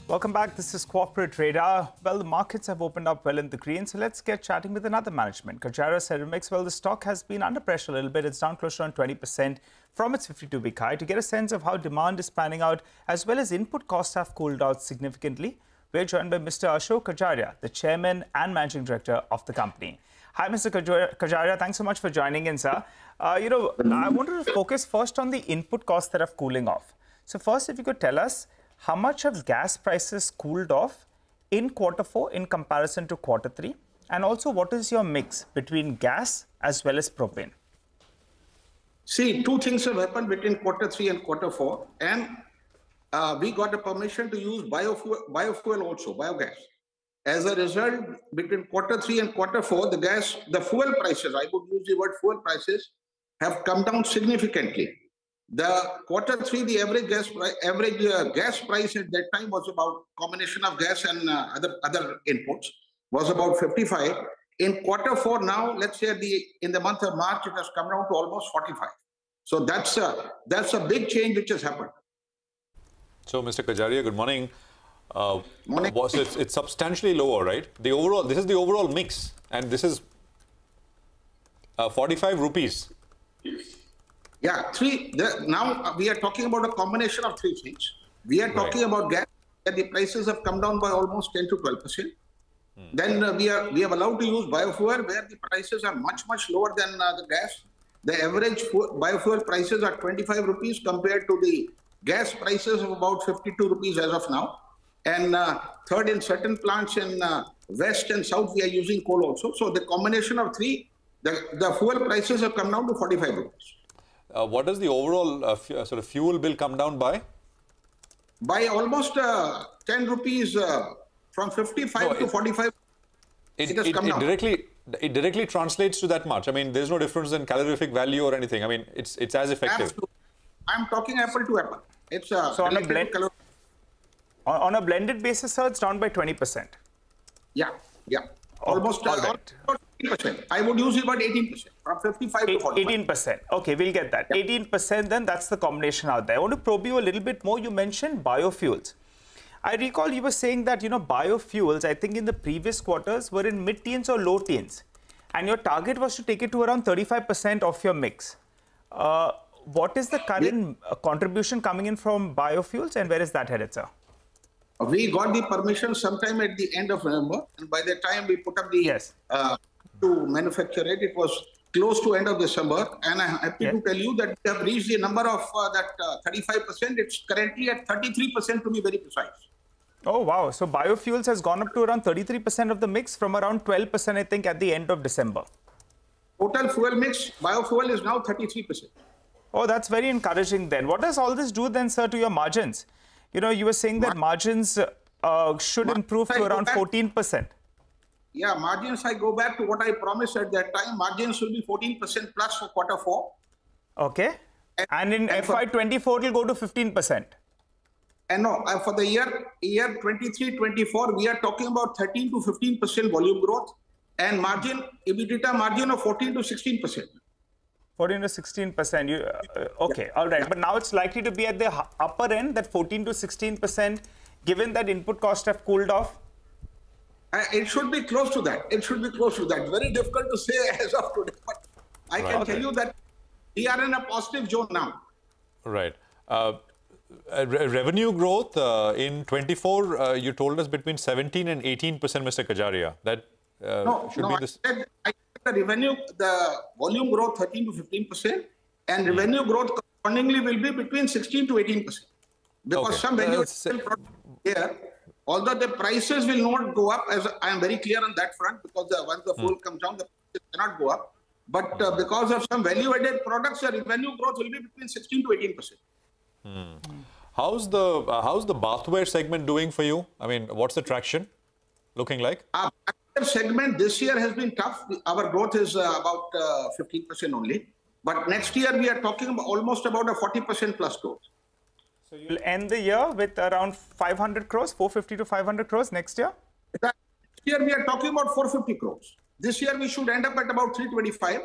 Welcome back. This is Corporate Radar. Well, the markets have opened up well in the green, so let's get chatting with another management. Kajaria Ceramics, well, the stock has been under pressure a little bit. It's down close to around 20% from its 52-week high. To get a sense of how demand is panning out, as well as input costs have cooled out significantly, we're joined by Mr. Ashok Kajaria, the chairman and managing director of the company. Hi, Mr. Kajaria. Thanks so much for joining in, sir. I wanted to focus first on the input costs that are cooling off. So first, if you could tell us, how much have gas prices cooled off in Q4 in comparison to Q3? And also, what is your mix between gas as well as propane? See, two things have happened between Q3 and Q4. And we got the permission to use biofuel also, biogas. As a result, between Q3 and Q4, the fuel prices, I would use the word fuel prices, have come down significantly. The Q3, the average gas price at that time was about combination of gas and other inputs was about 55. In Q4 now, let's say in the month of March, it has come down to almost 45. So that's a big change which has happened. So, Mr. Kajaria, good morning. Morning. It's substantially lower, right? This is the overall mix, and this is 45 rupees. Yeah, now we are talking about a combination of three things. We are talking about gas, and the prices have come down by almost 10 to 12%. Then we have allowed to use biofuel, where the prices are much lower than the gas. The average biofuel prices are 25 rupees compared to the gas prices of about 52 rupees as of now. And third, in certain plants in west and south, we are using coal also. So the combination of three, the fuel prices have come down to 45 rupees. What does the overall sort of fuel bill come down by? By almost 10 rupees from 55 to 45. It has come down. It directly translates to that much. I mean, there's no difference in calorific value or anything. I mean, it's as effective. Absolutely. I'm talking apple to apple. It's so on a blended basis, sir, it's down by 20%. Yeah. Almost 18%. I would use about 18%, from 55 to 45. 18%. Okay, we'll get that. 18%, then that's the combination out there. I want to probe you a little bit more. You mentioned biofuels. I recall you were saying that, biofuels, I think in the previous quarters, were in mid-teens or low teens. And your target was to take it to around 35% of your mix. What is the current contribution coming in from biofuels, and where is that headed, sir? We got the permission sometime at the end of November, and by the time we put up the to manufacture it, it was close to end of December. And I'm happy to tell you that we have reached the number of that 35%. It's currently at 33% to be very precise. Oh, wow. So biofuels has gone up to around 33% of the mix from around 12%, I think, at the end of December. Total fuel mix, biofuel is now 33%. Oh, that's very encouraging then. What does all this do then, sir, to your margins? You were saying that margins should improve to around 14%. Yeah, margins, I go back to what I promised at that time. Margins will be 14% plus for Q4. Okay. And in FY24, it will go to 15%. And no, for the year 23-24, we are talking about 13 to 15% volume growth and EBITDA margin of 14 to 16%. 14 to 16%. Okay, all right. Yeah. But now it's likely to be at the upper end, that 14 to 16%, given that input costs have cooled off? It should be close to that. Very difficult to say as of today. But I can tell you that we are in a positive zone now. Right. Revenue growth in 24, you told us between 17 and 18%, Mr. Kajaria. That should be this. The volume growth 13 to 15%, and revenue growth correspondingly will be between 16 to 18%. Because some value here, although the prices will not go up, as I am very clear on that front, because once the fuel comes down, the prices cannot go up. But because of some value-added products, the revenue growth will be between 16 to 18%. How's the bathware segment doing for you? I mean, what's the traction looking like? Segment this year has been tough. Our growth is about 15% only. But next year we are talking about almost about a 40% plus growth. So you'll end the year with around 500 crores, 450 to 500 crores next year? Next year we are talking about 450 crores. This year we should end up at about 325.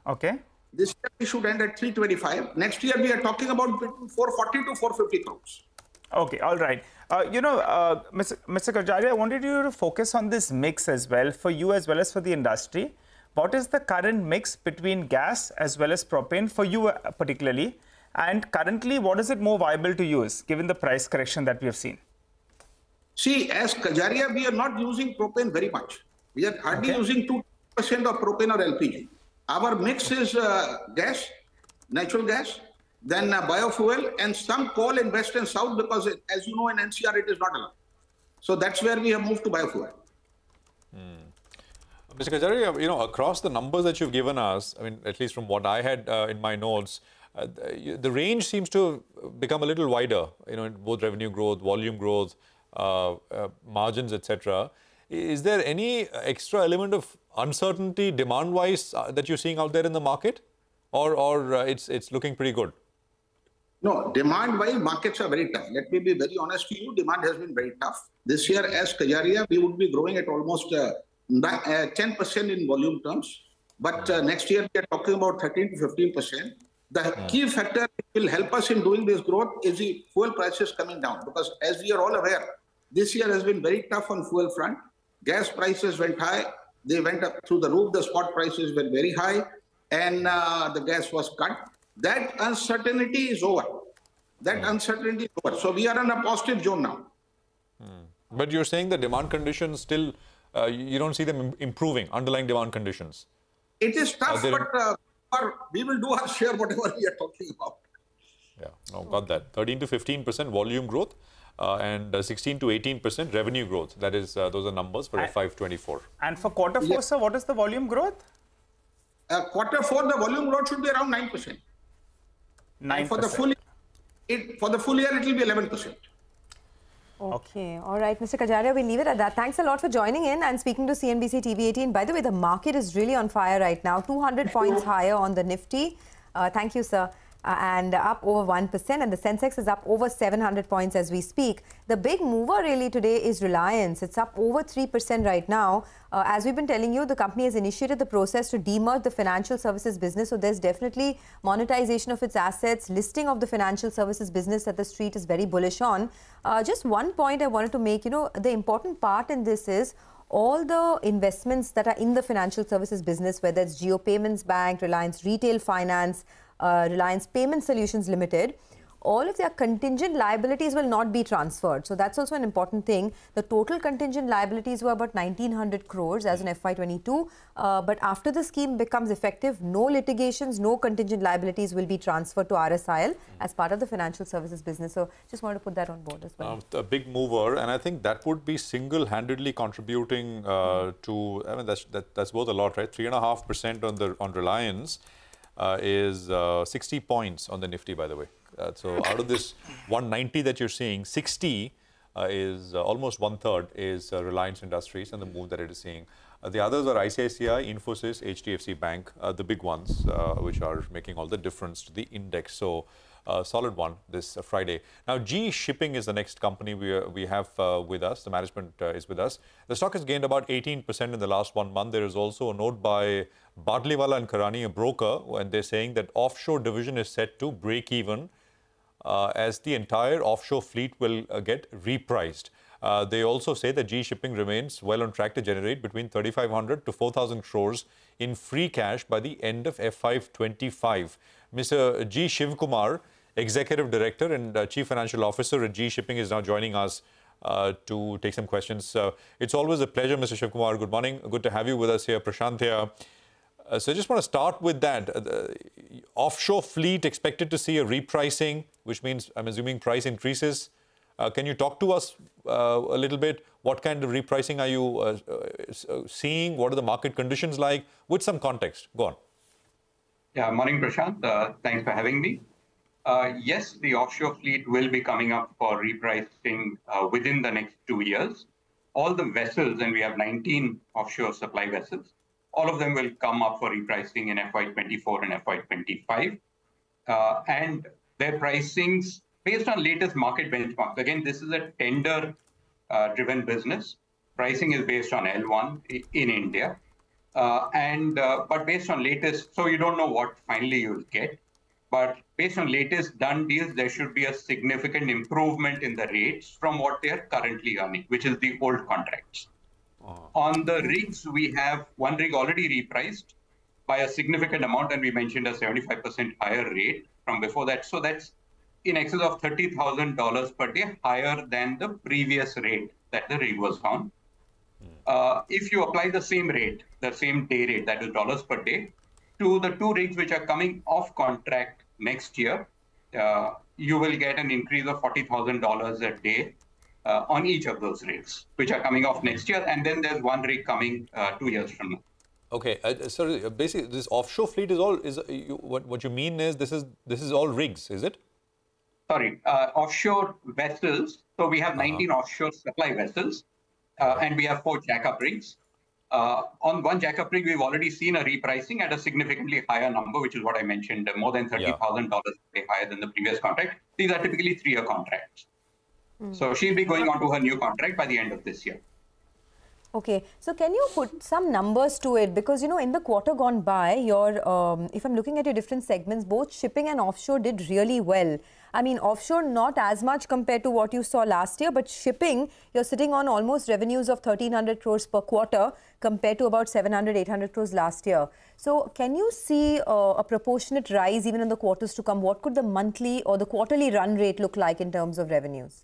Okay. This year we should end at 325. Next year we are talking about between 440 to 450 crores. Okay, all right. Mr. Kajaria, I wanted you to focus on this mix as well, for you as well as for the industry. What is the current mix between gas as well as propane for you particularly? And currently, what is it more viable to use given the price correction that we have seen? See, as Kajaria, we are not using propane very much. We are hardly using 2% of propane or LPG. Our mix is gas, natural gas, then biofuel, and some coal in west and south because, as you know, in NCR it is not allowed. So that's where we have moved to biofuel. Mr. Kajaria, across the numbers that you've given us, I mean, at least from what I had in my notes, the range seems to become a little wider, in both revenue growth, volume growth, margins, etc. Is there any extra element of uncertainty demand-wise that you're seeing out there in the market, or it's looking pretty good? No, demand-wise, markets are very tough. Let me be very honest to you. Demand has been very tough. This year, as Kajaria, we would be growing at almost 10% in volume terms. But next year, we are talking about 13 to 15%. The key factor that will help us in doing this growth is the fuel prices coming down. Because as we are all aware, this year has been very tough on fuel front. Gas prices went high. They went up through the roof. The spot prices were very high. And the gas was cut. That uncertainty is over. So we are in a positive zone now. But you're saying the demand conditions still, you don't see them improving, underlying demand conditions? It is tough, but we will do our share, whatever we are talking about. Yeah, no, got that. 13 to 15% volume growth and 16 to 18% revenue growth. That is, those are numbers for FY24. And for quarter 4, sir, what is the volume growth? Quarter 4, the volume growth should be around 9%. 9%. For the full year, it will be 11%. Okay. All right, Mr. Kajaria, we'll leave it at that. Thanks a lot for joining in and speaking to CNBC-TV18. By the way, the market is really on fire right now. 200 points higher on the Nifty. Thank you, sir. And up over 1%. And the Sensex is up over 700 points as we speak. The big mover really today is Reliance. It's up over 3% right now. As we've been telling you, the company has initiated the process to demerge the financial services business. So there's definitely monetization of its assets, listing of the financial services business that the street is very bullish on. Just one point I wanted to make, the important part in this is all the investments that are in the financial services business, whether it's Jio Payments Bank, Reliance Retail Finance, Reliance Payment Solutions Limited, all of their contingent liabilities will not be transferred. So that's also an important thing. The total contingent liabilities were about 1,900 crores as in FY22. But after the scheme becomes effective, no litigations, no contingent liabilities will be transferred to RSIL as part of the financial services business. So just wanted to put that on board as well. A big mover, and I think that would be single-handedly contributing to, I mean, that's worth a lot, right? 3.5% on Reliance is 60 points on the Nifty, by the way. So out of this 190 that you're seeing, 60 is almost one-third is Reliance Industries and the move that it is seeing. The others are ICICI, Infosys, HDFC Bank, the big ones, which are making all the difference to the index. So solid one this Friday. Now, GE Shipping is the next company we have with us. The management is with us. The stock has gained about 18% in the last 1 month. There is also a note by Badliwala and Karani, a broker, and they're saying that offshore division is set to break even as the entire offshore fleet will get repriced. They also say that GE Shipping remains well on track to generate between 3,500 to 4,000 crores in free cash by the end of FY25. Mr. G. Shivkumar, Executive Director and Chief Financial Officer at GE Shipping, is now joining us to take some questions. It's always a pleasure, Mr. Shivkumar. Good morning. Good to have you with us here. Prashant here. So I just want to start with that. The offshore fleet expected to see a repricing, which means, I'm assuming, price increases. Can you talk to us a little bit? What kind of repricing are you seeing? What are the market conditions like? With some context. Go on. Yeah, morning, Prashant. Thanks for having me. Yes, the offshore fleet will be coming up for repricing within the next 2 years. All the vessels, and we have 19 offshore supply vessels, all of them will come up for repricing in FY24 and FY25. And their pricings based on latest market benchmarks. Again, this is a tender-driven business. Pricing is based on L1 in India. But based on latest, so you don't know what finally you'll get. But based on latest done deals, there should be a significant improvement in the rates from what they are currently earning, which is the old contracts. On the rigs, we have one rig already repriced by a significant amount, and we mentioned a 75% higher rate from before that. So that's in excess of $30,000 per day higher than the previous rate that the rig was on. If you apply the same rate, the same day rate, that is dollars per day, to the two rigs which are coming off contract next year, you will get an increase of $40,000 a day on each of those rigs, which are coming off next year. And then there's one rig coming 2 years from now. Okay, so basically this offshore fleet is all, what you mean is this is all rigs, is it? Sorry, offshore vessels. So we have 19 offshore supply vessels, and we have 4 jackup rigs. On one jackup rig, we've already seen a repricing at a significantly higher number, which is what I mentioned, more than $30,000 higher than the previous contract. These are typically 3-year contracts. So she'll be going on to her new contract by the end of this year. Okay, so can you put some numbers to it? Because, you know, in the quarter gone by, your, if I'm looking at your different segments, both shipping and offshore did really well. I mean, offshore not as much compared to what you saw last year, but shipping, you're sitting on almost revenues of 1,300 crores per quarter compared to about 700, 800 crores last year. So can you see a proportionate rise even in the quarters to come? What could the monthly or the quarterly run rate look like in terms of revenues?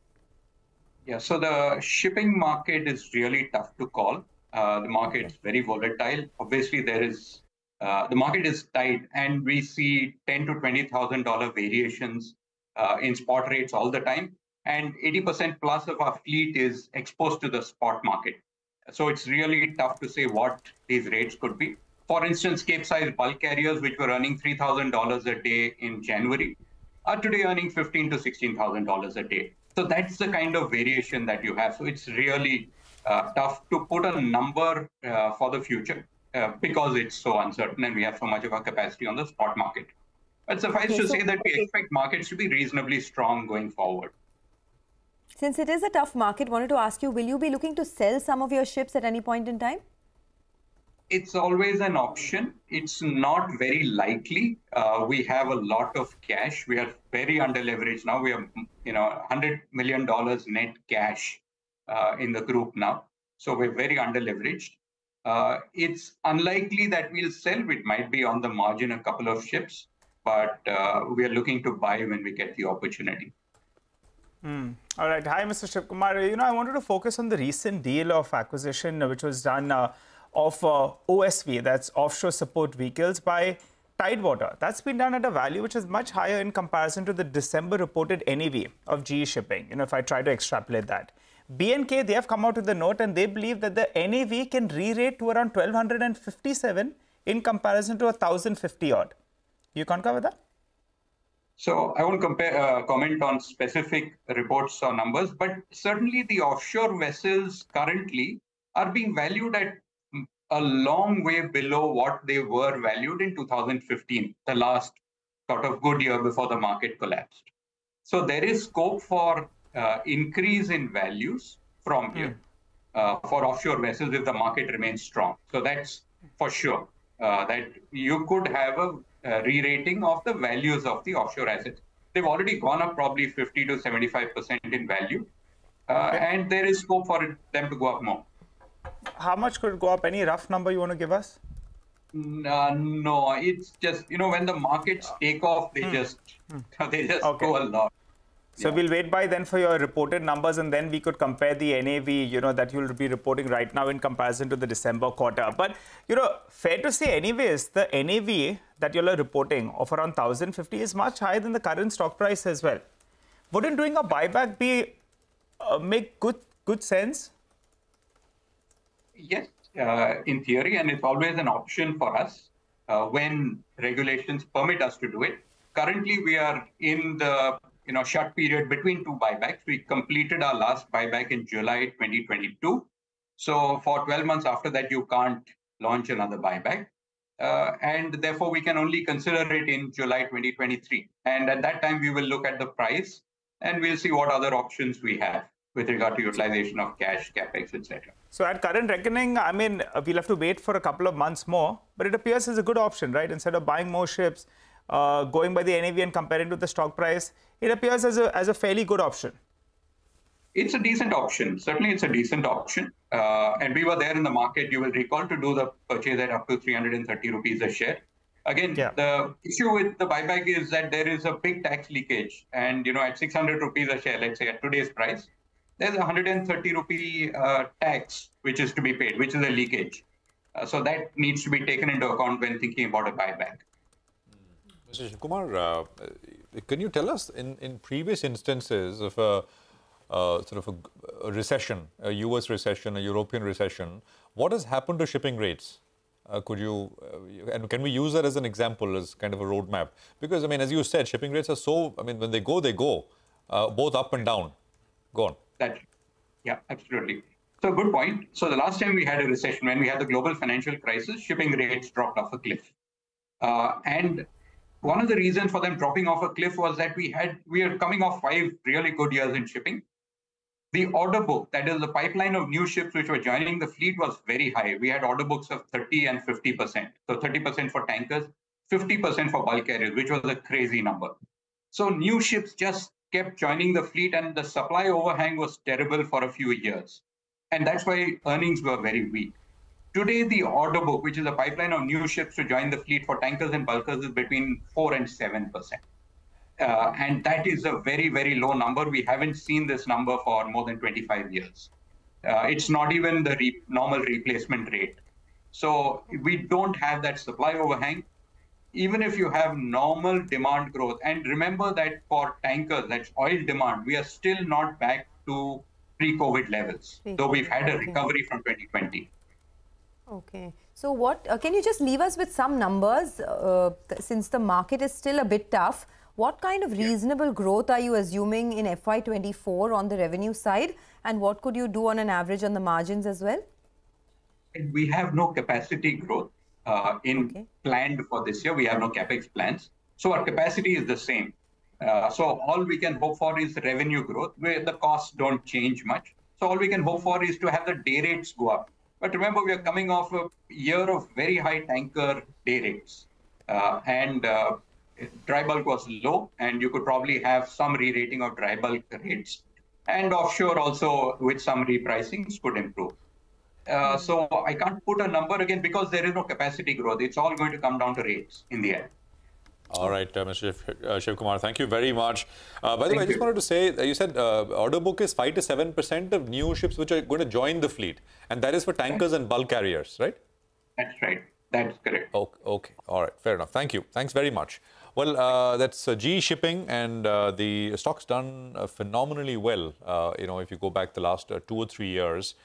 Yeah, so the shipping market is really tough to call. The market is very volatile. Obviously, there is the market is tight, and we see $10,000 to $20,000 variations in spot rates all the time. And 80% plus of our fleet is exposed to the spot market. So it's really tough to say what these rates could be. For instance, Cape-size bulk carriers, which were earning $3,000 a day in January, are today earning $15,000 to $16,000 a day. So that's the kind of variation that you have. So it's really tough to put a number for the future because it's so uncertain and we have so much of our capacity on the spot market. But suffice to say that we expect markets to be reasonably strong going forward. Since it is a tough market, wanted to ask you, will you be looking to sell some of your ships at any point in time? It's always an option. It's not very likely. We have a lot of cash. We are very under leveraged now. We have, $100 million net cash in the group now. So we're very under leveraged. It's unlikely that we'll sell. It might be on the margin a couple of ships, but we are looking to buy when we get the opportunity. All right. Hi, Mr. Shivkumar. I wanted to focus on the recent deal of acquisition which was done of OSV, that's Offshore Support Vehicles, by Tidewater. That's been done at a value which is much higher in comparison to the December reported NAV of GE Shipping, if I try to extrapolate that. B&K, they have come out with a note and they believe that the NAV can re-rate to around 1,257 in comparison to 1,050 odd. You concur with that? So I won't comment on specific reports or numbers, but certainly the offshore vessels currently are being valued at a long way below what they were valued in 2015, the last sort of good year before the market collapsed. So there is scope for increase in values from here for offshore vessels if the market remains strong. So that's for sure that you could have a re-rating of the values of the offshore assets. They've already gone up probably 50 to 75% in value, and there is scope for them to go up more. How much could it go up? Any rough number you want to give us? No, it's just, when the markets take off, they just go a lot. So we'll wait by then for your reported numbers, and then we could compare the NAV, that you'll be reporting right now in comparison to the December quarter. But, fair to say anyways, the NAV that you're reporting of around 1,050 is much higher than the current stock price as well. Wouldn't doing a buyback make good sense? Yes, in theory, and it's always an option for us when regulations permit us to do it. Currently, we are in the shut period between two buybacks. We completed our last buyback in July 2022. So for 12 months after that, you can't launch another buyback. And therefore, we can only consider it in July 2023. And at that time, we will look at the price and we'll see what other options we have with regard to utilization of cash, capex, etc. So at current reckoning, we'll have to wait for a couple of months more, but it appears as a good option, right? Instead of buying more ships, going by the NAV and comparing to the stock price, it appears as a fairly good option. It's a decent option. Certainly, it's a decent option. And we were there in the market, you will recall, to do the purchase at up to 330 rupees a share. Again, the issue with the buyback is that there is a big tax leakage. And, at 600 rupees a share, let's say at today's price, there's a 130 rupee tax which is to be paid, which is a leakage. So that needs to be taken into account when thinking about a buyback. Mr. Shivakumar, can you tell us in previous instances of a recession, a US recession, a European recession, what has happened to shipping rates? Could you, and can we use that as an example, as kind of a roadmap? Because, I mean, as you said, shipping rates are so, I mean, when they go, both up and down. Go on. Yeah, absolutely. So good point. So the last time we had a recession, when we had the global financial crisis, shipping rates dropped off a cliff. And one of the reasons for them dropping off a cliff was that we are coming off 5 really good years in shipping. The order book, that is the pipeline of new ships which were joining the fleet, was very high. We had order books of 30 and 50%. So 30% for tankers, 50% for bulk carriers, which was a crazy number. So new ships just kept joining the fleet, and the supply overhang was terrible for a few years. And that's why earnings were very weak. Today, the order book, which is a pipeline of new ships to join the fleet for tankers and bulkers, is between 4 and 7%. And that is a very, very low number. We haven't seen this number for more than 25 years. It's not even the normal replacement rate. So we don't have that supply overhang. Even if you have normal demand growth, and remember that for tankers, that's oil demand, we are still not back to pre-COVID levels, though we've had a recovery from 2020. Okay. So what, can you just leave us with some numbers, since the market is still a bit tough? What kind of reasonable growth are you assuming in FY24 on the revenue side? And what could you do on an average on the margins as well? We have no capacity growth planned for this year. We have no capex plans. So our capacity is the same. So all we can hope for is revenue growth, where the costs don't change much. So all we can hope for is to have the day rates go up. But remember, we are coming off a year of very high tanker day rates. Dry bulk was low, and you could probably have some re-rating of dry bulk rates. And offshore also, with some repricings, could improve. So I can't put a number again because there is no capacity growth. It's all going to come down to rates in the end. All right, Mr. Shivakumar, thank you very much. By the way, I just wanted to say, you said order book is 5 to 7% of new ships which are going to join the fleet. And that is for tankers and bulk carriers, right? That's right. That's correct. Okay. All right. Fair enough. Thank you. Thanks very much. Well, that's GE Shipping, and the stock's done phenomenally well. If you go back the last 2 or 3 years,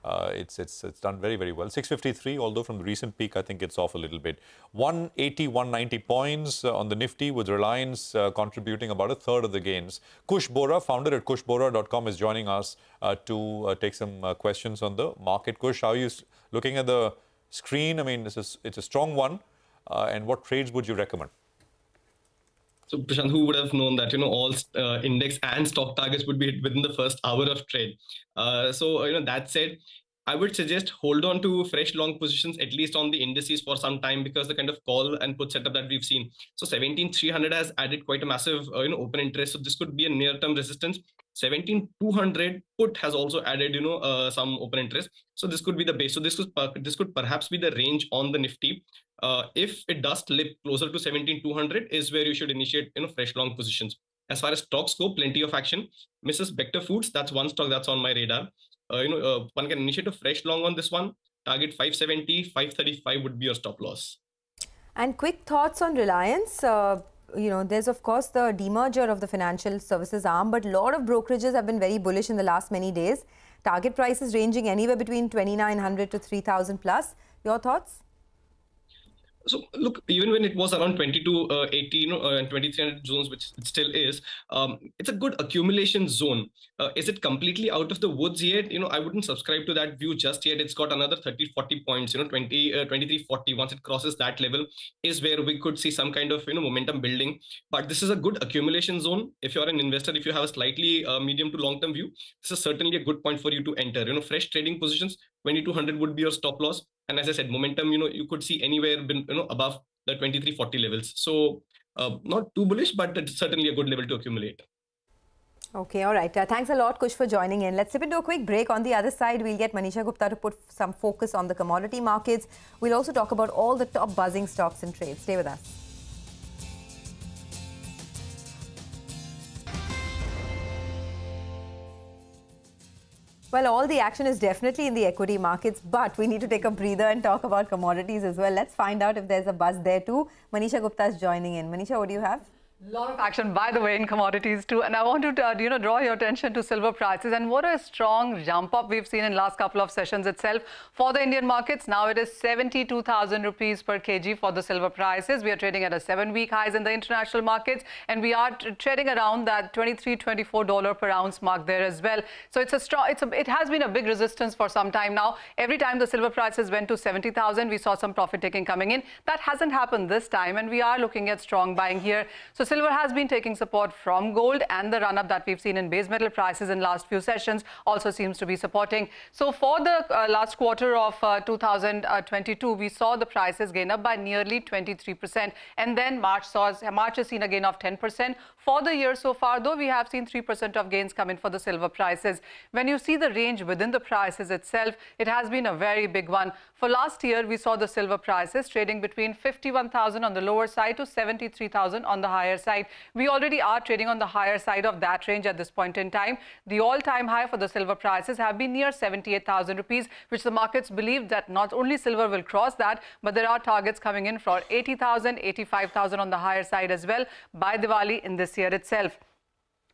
it's done very, very well. 653, although from the recent peak, I think it's off a little bit. 180, 190 points on the Nifty, with Reliance contributing about a third of the gains. Kush Bora, founder at kushbora.com, is joining us to take some questions on the market. Kush, how are you looking at the screen? I mean, it's a strong one. And what trades would you recommend? So, Prashant, who would have known that, all index and stock targets would be hit within the first hour of trade. That said, I would suggest hold on to fresh long positions, at least on the indices for some time, because the kind of call and put setup that we've seen. So 17,300 has added quite a massive, open interest. So this could be a near-term resistance. 17,200 put has also added, some open interest. So this could be the base. So this could perhaps be the range on the Nifty. If it does slip closer to 17,200 is where you should initiate, fresh long positions. As far as stocks go, plenty of action. Mrs. Bector Foods, that's one stock that's on my radar. One can initiate a fresh long on this one. Target 570, 535 would be your stop loss. And quick thoughts on Reliance. There's of course the demerger of the financial services arm, but a lot of brokerages have been very bullish in the last many days. Target prices ranging anywhere between 2,900 to 3,000 plus. Your thoughts? So look, even when it was around 2280, and 2300 zones, which it still is, it's a good accumulation zone. Is it completely out of the woods yet? I wouldn't subscribe to that view just yet. It's got another 30-40 points, 2340. Once it crosses that level is where we could see some kind of, momentum building. But this is a good accumulation zone. If you're an investor, if you have a slightly medium to long-term view, this is certainly a good point for you to enter. Fresh trading positions, 2200 would be your stop loss. And as I said, momentum, you could see anywhere above the 2340 levels. So not too bullish, but it's certainly a good level to accumulate. Okay, all right. Thanks a lot, Kush, for joining in. Let's step into a quick break. On the other side, we'll get Manisha Gupta to put some focus on the commodity markets. We'll also talk about all the top buzzing stocks and trades. Stay with us. Well, all the action is definitely in the equity markets, but we need to take a breather and talk about commodities as well. Let's find out if there's a buzz there too. Manisha Gupta is joining in. Manisha, what do you have? A lot of action, by the way, in commodities too. And I want to, draw your attention to silver prices. And what a strong jump up we've seen in last couple of sessions itself. For the Indian markets, now it is 72,000 rupees per kg for the silver prices. We are trading at a 7-week highs in the international markets. And we are trading around that $23, $24 per ounce mark there as well. So it's a strong, it has been a big resistance for some time now. Every time the silver prices went to 70,000, we saw some profit taking coming in. That hasn't happened this time. And we are looking at strong buying here. So silver has been taking support from gold, and the run-up that we've seen in base metal prices in last few sessions also seems to be supporting. So for the last quarter of 2022, we saw the prices gain up by nearly 23%. And then March has seen a gain of 10%. For the year so far, though, we have seen 3% of gains come in for the silver prices. When you see the range within the prices itself, it has been a very big one. For last year, we saw the silver prices trading between 51,000 on the lower side to 73,000 on the higher side. We already are trading on the higher side of that range at this point in time. The all-time high for the silver prices have been near 78,000 rupees, which the markets believe that not only silver will cross that, but there are targets coming in for 80,000, 85,000 on the higher side as well by Diwali in this year itself.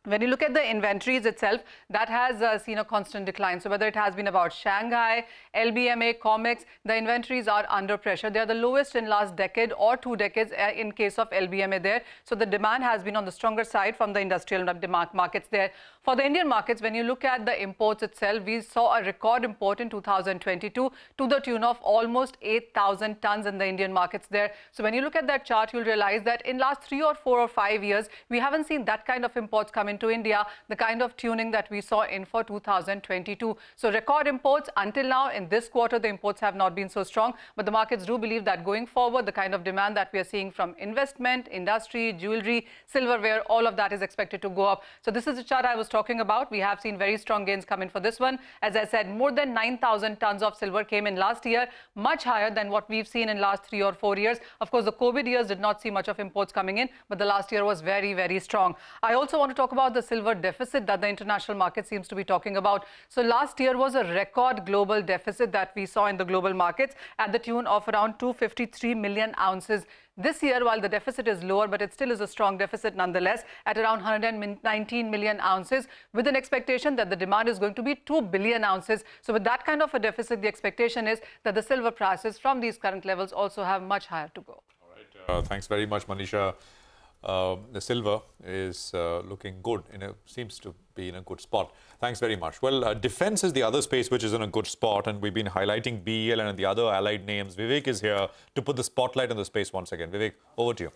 When you look at the inventories itself, that has seen a constant decline. So whether it has been about Shanghai, LBMA, COMEX, the inventories are under pressure. They are the lowest in last decade or 2 decades in case of LBMA there. So the demand has been on the stronger side from the industrial markets there. For the Indian markets, when you look at the imports itself, we saw a record import in 2022 to the tune of almost 8,000 tons in the Indian markets there. So when you look at that chart, you'll realize that in last 3 or 4 or 5 years, we haven't seen that kind of imports come into India, the kind of tuning that we saw in for 2022. So record imports until now. In this quarter, the imports have not been so strong, but the markets do believe that going forward, the kind of demand that we are seeing from investment, industry, jewelry, silverware, all of that is expected to go up. So this is the chart I was talking about. We have seen very strong gains come in for this one. As I said, more than 9,000 tons of silver came in last year, much higher than what we've seen in last 3 or 4 years. Of course, the COVID years did not see much of imports coming in, but the last year was very, very strong. I also want to talk about the silver deficit that the international market seems to be talking about. So last year was a record global deficit that we saw in the global markets at the tune of around 253 million ounces. This year, while the deficit is lower, but it still is a strong deficit nonetheless at around 119 million ounces, with an expectation that the demand is going to be 2 billion ounces. So with that kind of a deficit, the expectation is that the silver prices from these current levels also have much higher to go. All right. Thanks very much, Manisha. The silver is looking good, seems to be in a good spot. Thanks very much. Well, defense is the other space which is in a good spot, and we've been highlighting BEL and the other allied names. Vivek is here to put the spotlight on the space once again. Vivek, over to you.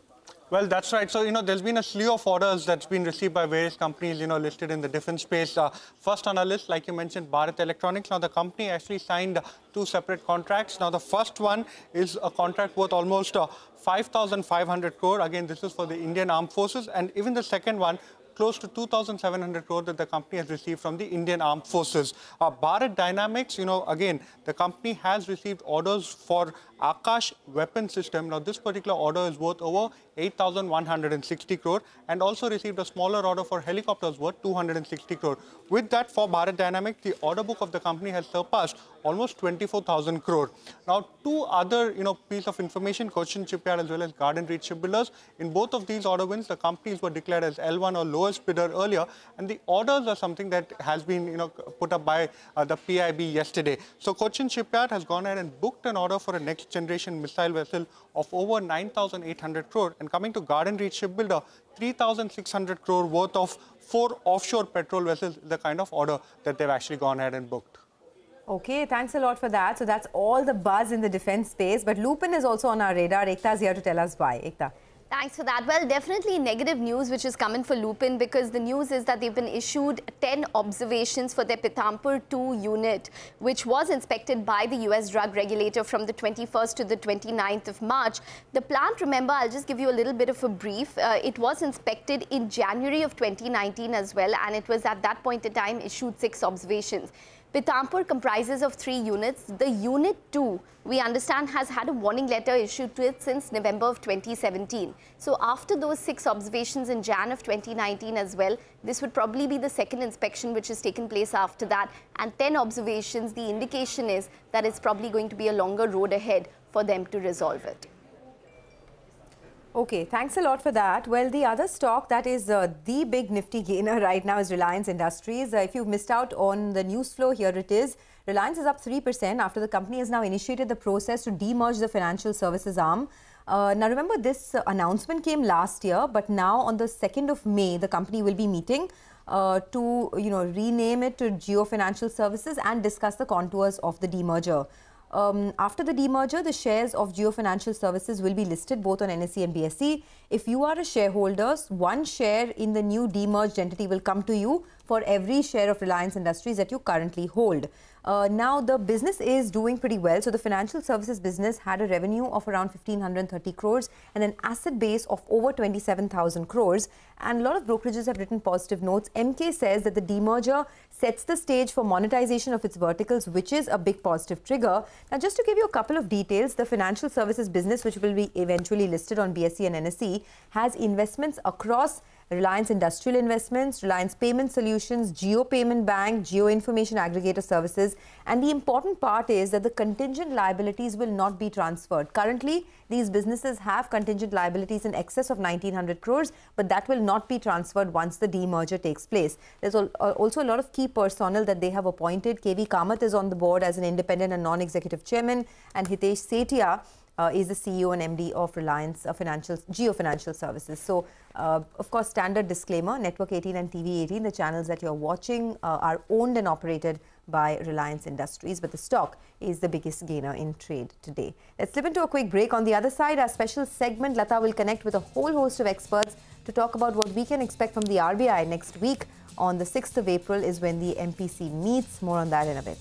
Well, that's right. So, there's been a slew of orders that's been received by various companies, listed in the defense space. First on our list, like you mentioned, Bharat Electronics. Now, the company actually signed 2 separate contracts. Now, the first one is a contract worth almost 5,500 crore. Again, this is for the Indian Armed Forces. And even the second one, close to 2,700 crore that the company has received from the Indian Armed Forces. Bharat Dynamics, again, the company has received orders for Akash weapon system. Now, this particular order is worth over 8,160 crore and also received a smaller order for helicopters worth 260 crore. With that, for Bharat Dynamics, the order book of the company has surpassed almost 24,000 crore. Now, 2 other, piece of information, Cochin Shipyard as well as Garden Reach Shipbuilders. In both of these order wins, the companies were declared as L1 or lowest bidder earlier, and the orders are something that has been, put up by the PIB yesterday. So, Cochin Shipyard has gone ahead and booked an order for a next generation missile vessel of over 9,800 crore. And coming to Garden Reach Shipbuilder, 3,600 crore worth of 4 offshore petrol vessels is the kind of order that they've actually gone ahead and booked. Okay, thanks a lot for that. So that's all the buzz in the defense space. But Lupin is also on our radar. Ekta is here to tell us why. Ekta. Thanks for that. Well, definitely negative news which is coming for Lupin, because the news is that they've been issued 10 observations for their Pithampur 2 unit, which was inspected by the US drug regulator from the 21st to the 29th of March. The plant, remember, I'll just give you a little bit of a brief. It was inspected in January of 2019 as well, and it was at that point in time issued 6 observations. Pithampur comprises of 3 units. The unit 2, we understand, has had a warning letter issued to it since November of 2017. So after those 6 observations in Jan of 2019 as well, this would probably be the second inspection which has taken place after that. And 10 observations, the indication is that it's probably going to be a longer road ahead for them to resolve it. Okay, thanks a lot for that. Well, the other stock that is the big Nifty gainer right now is Reliance Industries. If you've missed out on the news flow, here it is. Reliance is up 3% after the company has now initiated the process to demerge the financial services arm. Now, remember, this announcement came last year, but now on the 2nd of May, the company will be meeting to, rename it to Jio Financial Services and discuss the contours of the demerger. After the demerger, the shares of Jio Financial Services will be listed both on NSE and BSE. If you are a shareholder, 1 share in the new demerged entity will come to you for every share of Reliance Industries that you currently hold. Now, the business is doing pretty well. So, the financial services business had a revenue of around 1,530 crores and an asset base of over 27,000 crores. And a lot of brokerages have written positive notes. MK says that the demerger sets the stage for monetization of its verticals, which is a big positive trigger. Now, just to give you a couple of details, the financial services business, which will be eventually listed on BSE and NSE, has investments across Reliance Industrial Investments, Reliance Payment Solutions, Jio Payment Bank, Jio Information Aggregator Services. And the important part is that the contingent liabilities will not be transferred. Currently, these businesses have contingent liabilities in excess of 1,900 crores, but that will not be transferred once the demerger takes place. There's also a lot of key personnel that they have appointed. KV Kamath is on the board as an independent and non-executive chairman, and Hitesh Sethia is the CEO and MD of Reliance Jio Financial Services. So, of course, standard disclaimer, Network 18 and TV 18, the channels that you're watching are owned and operated by Reliance Industries, but the stock is the biggest gainer in trade today. Let's slip into a quick break. On the other side, our special segment, Lata will connect with a whole host of experts to talk about what we can expect from the RBI next week. On the 6th of April is when the MPC meets. More on that in a bit.